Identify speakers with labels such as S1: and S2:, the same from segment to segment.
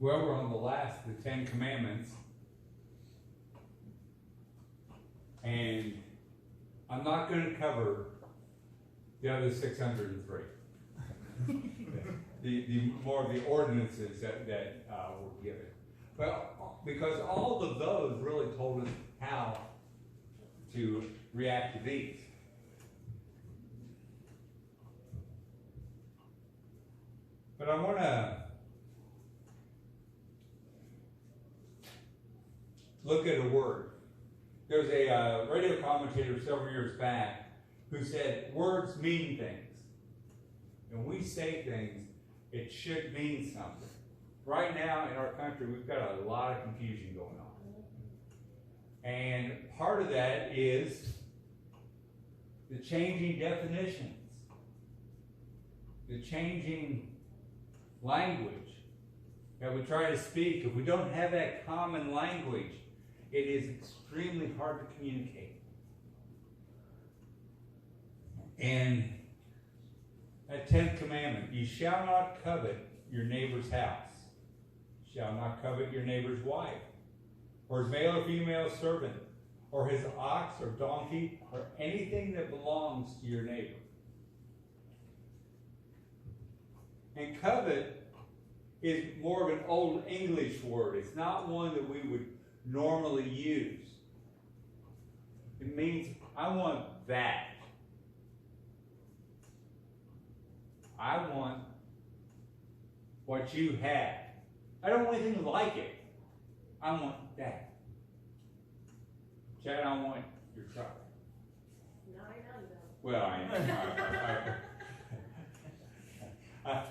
S1: Well, we're on the last of the 10 Commandments. And I'm not going to cover the other 603. the more of the ordinances that were given. Well, because all of those really told us how to react to these. But I want to look at a word. There was a radio commentator several years back who said, words mean things. When we say things, it should mean something. Right now in our country, we've got a lot of confusion going on. And part of that is the changing definitions, the changing language that we try to speak. If we don't have that common language, it is extremely hard to communicate. And that 10th commandment, you shall not covet your neighbor's house. You shall not covet your neighbor's wife, or his male or female servant, or his ox or donkey, or anything that belongs to your neighbor. And covet is more of an old English word. It's not one that we would normally use. It means, I want that. I want what you have. I don't want anything like it. I want that. Chad, I want your truck.
S2: No, I know you don't.
S1: Well, I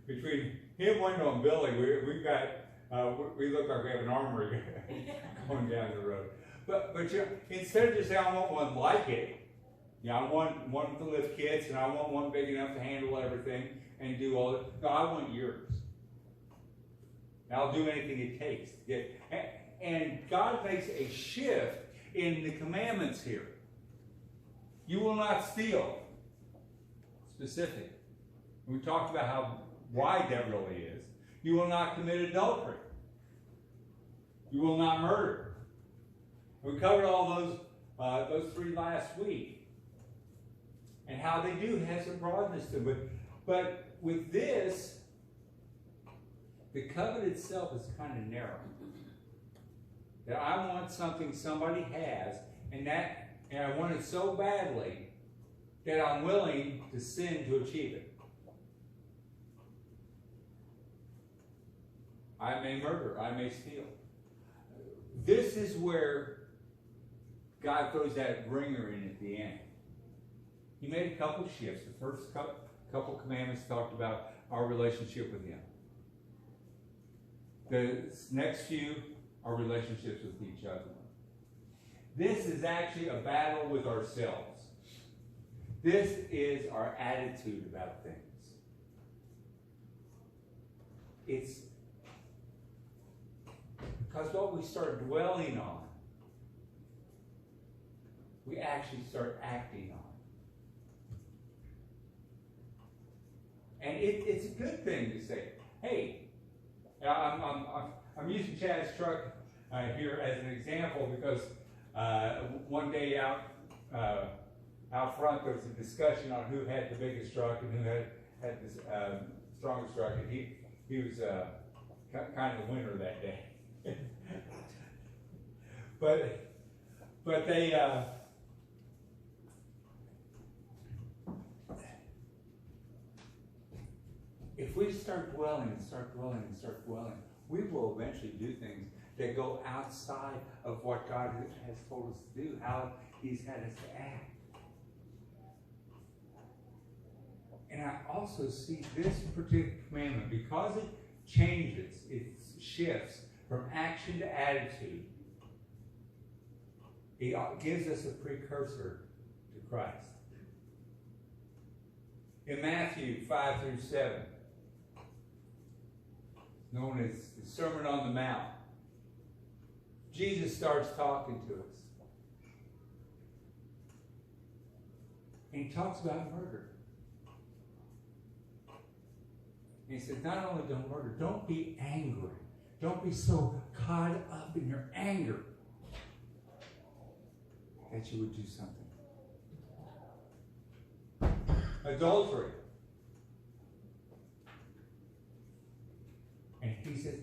S1: between him, Wendell, and Billy, we've got, we look like we have an armory going down the road. But you know, instead of just saying, I want one like it, you know, I want one to lift kids, and I want one big enough to handle everything and do all that. No, I want yours. And I'll do anything it takes to get. And God makes a shift in the commandments here. You will not steal. Specific. We talked about how wide that really is. You will not commit adultery. You will not murder. We covered all those three last week, and how they do have some broadness to them. But with this, the covenant itself is kind of narrow. That I want something somebody has, and I want it so badly that I'm willing to sin to achieve it. I may murder, I may steal. This is where God throws that ringer in at the end. He made a couple shifts. The first couple commandments talked about our relationship with Him. The next few are relationships with each other. This is actually a battle with ourselves. This is our attitude about things. It's because what we start dwelling on, we actually start acting on. And it's a good thing to say, hey, I'm using Chad's truck here as an example because one day out front there was a discussion on who had the biggest truck and who had the strongest truck, and he was kind of the winner that day. but they if we start dwelling and start dwelling and start dwelling, we will eventually do things that go outside of what God has told us to do, how He's had us to act. And I also see this particular commandment, because it changes, it shifts from action to attitude, it gives us a precursor to Christ. In Matthew 5 through 7, known as the Sermon on the Mount, Jesus starts talking to us. And He talks about murder. And he said, not only don't murder, don't be angry. Don't be so caught up in your anger that you would do something. Adultery. And he said,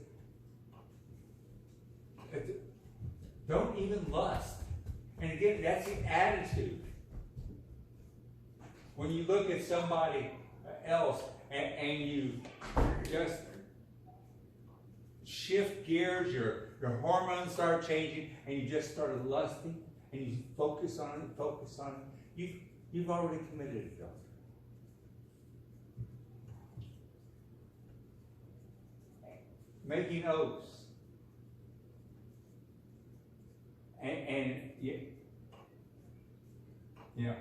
S1: don't even lust. And again, that's the attitude. When you look at somebody else and you just shift gears, your hormones start changing, and you just started lusting, and you focus on it, you've already committed adultery. Making oaths. And you know,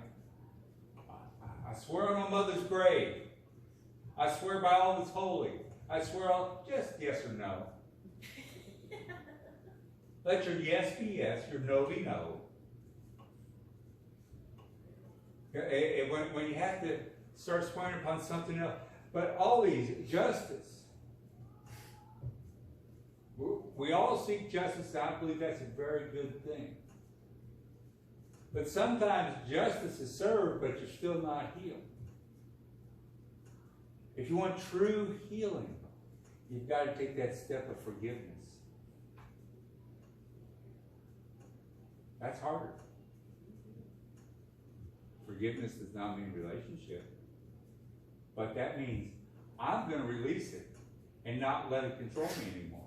S1: I swear on my mother's grave. I swear by all that's holy. I swear just yes or no. Let your yes be yes, your no be no. When you have to start swearing upon something else, but always justice. We all seek justice, and I believe that's a very good thing. But sometimes justice is served, but you're still not healed. If you want true healing, you've got to take that step of forgiveness. That's harder. Forgiveness does not mean relationship. But that means I'm going to release it and not let it control me anymore.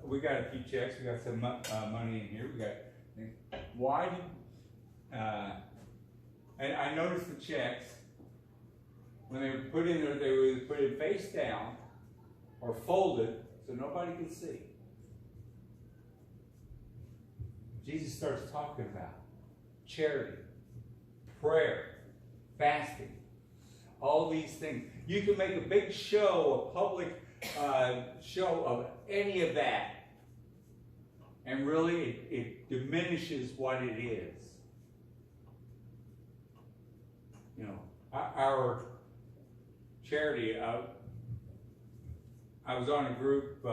S1: We got a few checks. We got some money in here. We got. Why did? And I noticed the checks when they were put in there. They were put in face down or folded so nobody could see. Jesus starts talking about charity, prayer, fasting, all these things. You can make a big show, a public show of any of that. And really, it diminishes what it is. You know, our charity, I was on a group,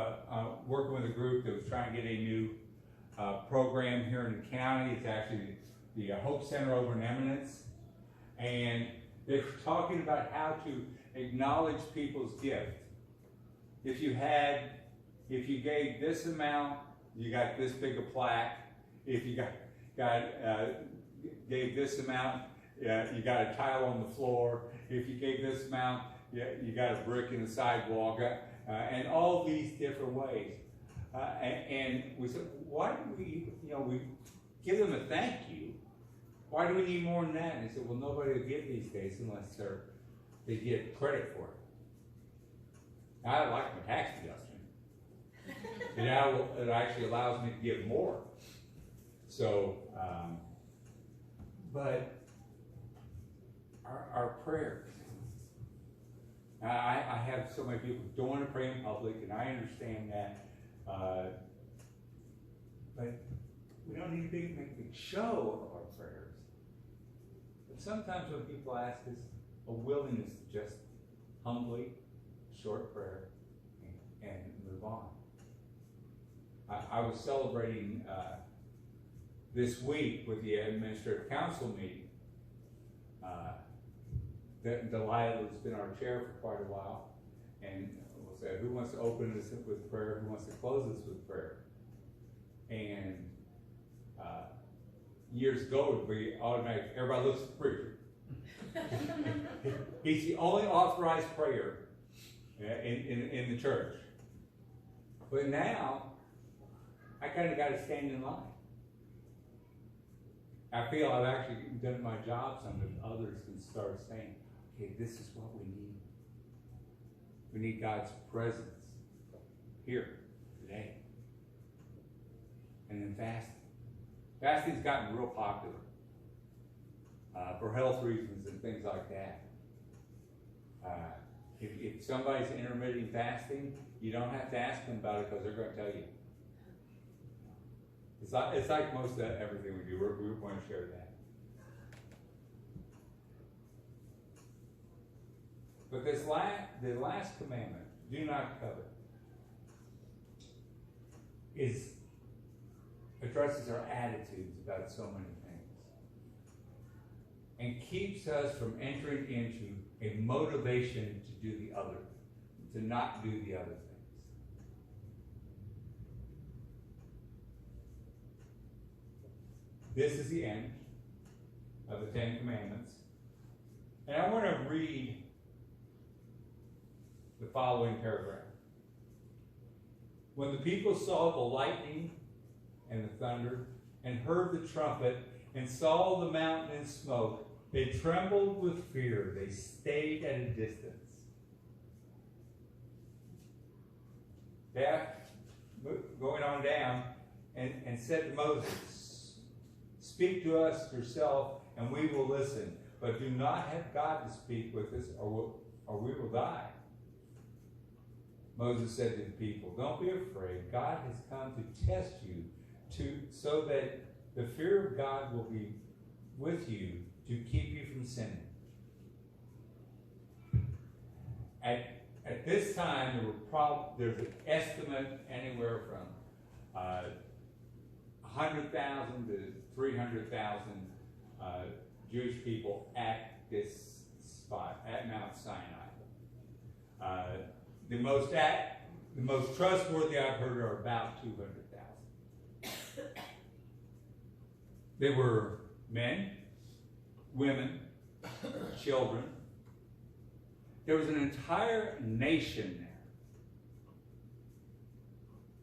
S1: working with a group that was trying to get a new program here in the county. It's actually the Hope Center over in Eminence. And they were talking about how to acknowledge people's gift. If you gave this amount, you got this big a plaque. If you gave this amount, you got a tile on the floor. If you gave this amount, you got a brick in the sidewalk, and all these different ways. And we said, why do we give them a thank you? Why do we need more than that? And they said, well, nobody will give these days unless they get credit for it. I like my tax deduction. It actually allows me to give more. So, but our prayers. I have so many people who don't want to pray in public, and I understand that. But we don't need to make a big show of our prayers. But sometimes when people ask us, a willingness to just humbly, short prayer, and move on. I was celebrating this week with the administrative council meeting. Delilah has been our chair for quite a while, and we'll say, who wants to open this with prayer? Who wants to close this with prayer? And years ago, it would be automatic. Everybody looks at the preacher. He's the only authorized prayer in the church. But now, I kind of got to stand in line. I feel I've actually done my job some that others can start saying, okay, this is what we need. We need God's presence here, today. And then fasting. Fasting's gotten real popular for health reasons and things like that. If somebody's intermittent fasting, you don't have to ask them about it because they're going to tell you. It's like most of everything we do. We want to share that. But the last commandment, do not covet, addresses our attitudes about so many things and keeps us from entering into a motivation to not do the other things. This is the end of the Ten Commandments. And I want to read the following paragraph. When the people saw the lightning and the thunder, and heard the trumpet, and saw the mountain in smoke, they trembled with fear. They stayed at a distance. Death, going on down, and said to Moses, speak to us yourself, and we will listen. But do not have God to speak with us, or we will die. Moses said to the people, don't be afraid. God has come to test you, so that the fear of God will be with you to keep you from sinning. At this time, there's an estimate anywhere from 100,000 to 300,000 Jewish people at this spot, at Mount Sinai. The most trustworthy I've heard are about 200,000. They were men, women, children. There was an entire nation there.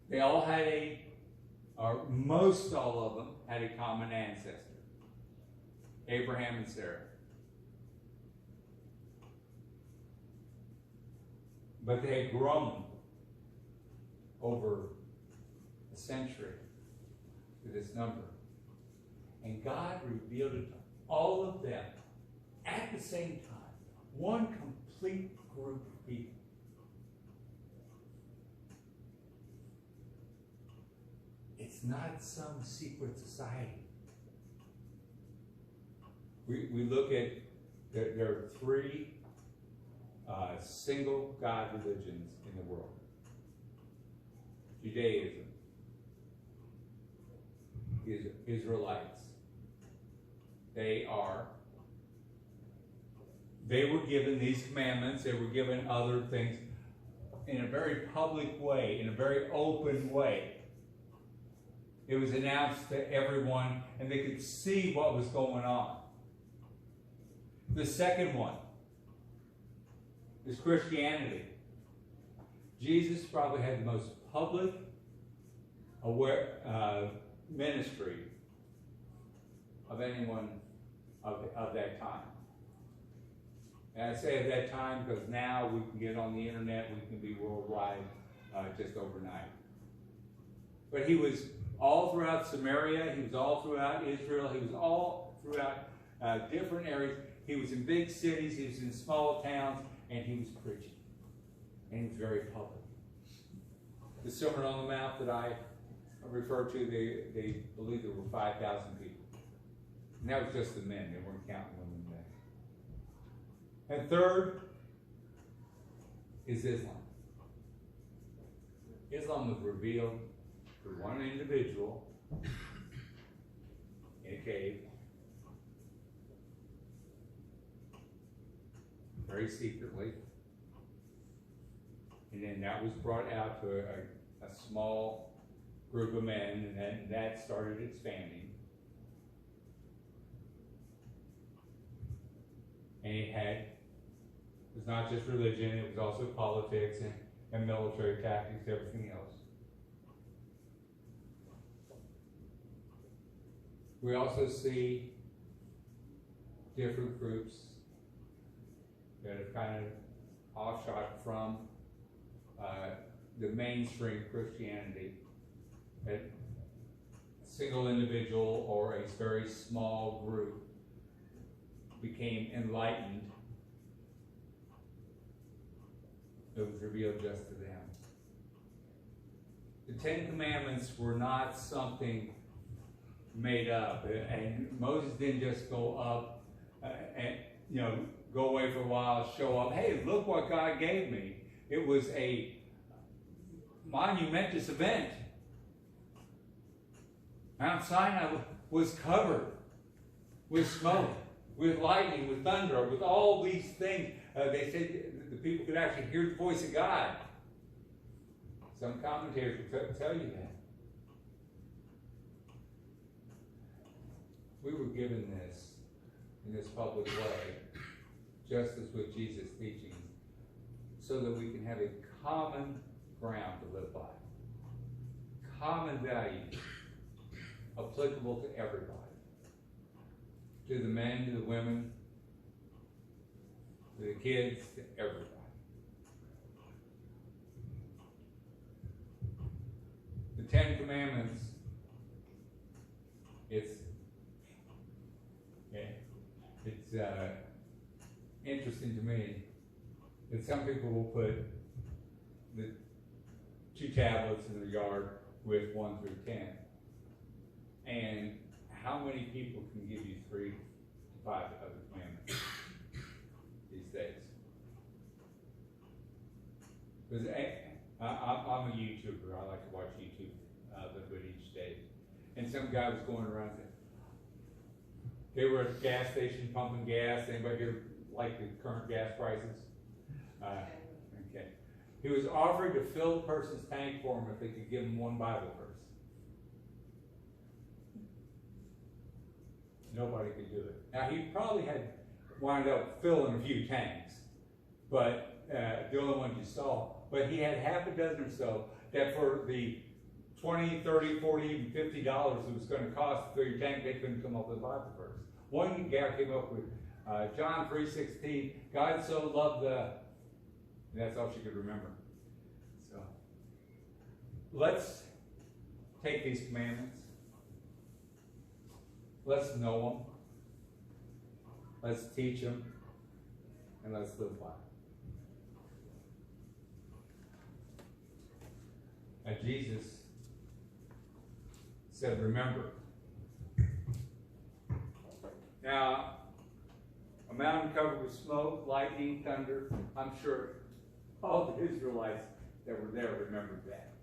S1: They all had or most all of them had a common ancestor, Abraham and Sarah. But they had grown over a century to this number. And God revealed it to all of them at the same time. One complete group of people. It's not some secret society. We look at, there are three single God religions in the world. Judaism, Israelites. They were given these commandments, they were given other things in a very public way, in a very open way. It was announced to everyone, and they could see what was going on. The second one is Christianity. Jesus probably had the most public ministry of anyone of that time. And I say at that time because now we can get on the internet, we can be worldwide just overnight. But he was all throughout Samaria, he was all throughout Israel, he was all throughout different areas. He was in big cities, he was in small towns, and he was preaching. And he was very public. The Sermon on the Mount that I refer to, they believe there were 5,000 people. And that was just the men, they weren't counting women then. And third is Islam. Islam was revealed through one individual in a cave, very secretly, and then that was brought out to a small group of men, and then that started expanding. And it was not just religion, it was also politics and military tactics, everything else. We also see different groups that have kind of offshot from the mainstream Christianity. That a single individual or a very small group became enlightened. It was revealed just to them. The Ten Commandments were not something made up. And Moses didn't just go up and, go away for a while, show up. Hey, look what God gave me. It was a monumentous event. Mount Sinai was covered with smoke, with lightning, with thunder, with all these things. They said the people could actually hear the voice of God. Some commentators will tell you that. We were given this in this public way, just as with Jesus' teachings, so that we can have a common ground to live by. Common values applicable to everybody. To the men, to the women, to the kids, to everybody. The Ten Commandments, it's interesting to me that some people will put the 2 tablets in their yard with 1 through 10. And how many people can give you 3 to 5 other commandments these days? Because I'm a YouTuber. I like to watch YouTube a little bit each day. And some guy was going around saying, they were at a gas station pumping gas. Anybody here like the current gas prices? Okay. He was offering to fill the person's tank for him if they could give him 1 Bible verse. Nobody could do it. Now, he probably had wound up filling a few tanks, but the only ones you saw. But he had half a dozen or so that for the $20, $30, $40, even $50 it was going to cost to fill your tank, they couldn't come up with a Bible verse. One guy came up with John 3:16, God so loved the, and that's all she could remember. So, let's take these commandments. Let's know them. Let's teach them. And let's live by them. And Jesus said, remember. Now, a mountain covered with smoke, lightning, thunder, I'm sure all the Israelites that were there remembered that.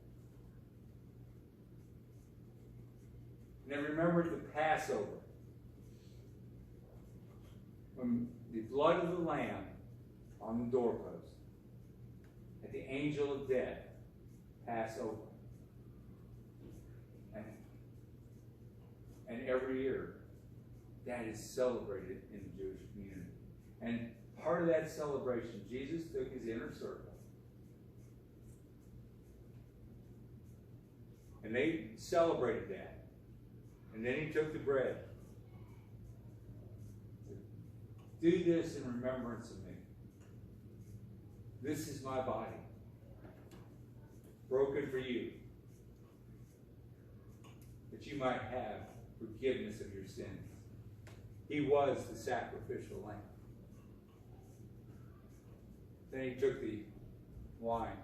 S1: And they remembered the Passover, when the blood of the lamb on the doorpost, and the angel of death pass over. And every year, that is celebrated in the Jewish community. And part of that celebration, Jesus took his inner circle, and they celebrated that. And then he took the bread. Do this in remembrance of me. This is my body, broken for you, that you might have forgiveness of your sins. He was the sacrificial lamb. Then he took the wine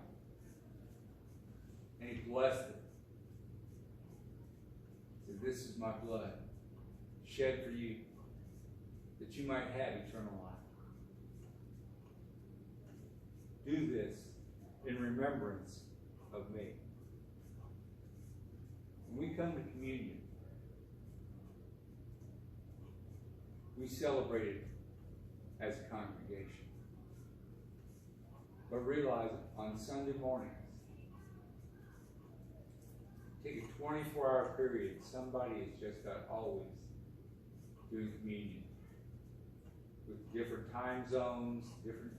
S1: and he blessed it. He said, this is my blood, shed for you, that you might have eternal life. Do this in remembrance of me. When we come to communion, we celebrate it as a congregation. But realize on Sunday mornings, take a 24-hour period, somebody is just always doing communion. With different time zones, different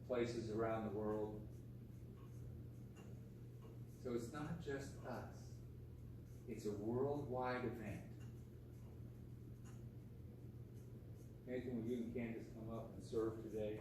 S1: places around the world. So it's not just us. It's a worldwide event. Nathan, will you and Candace come up and serve today?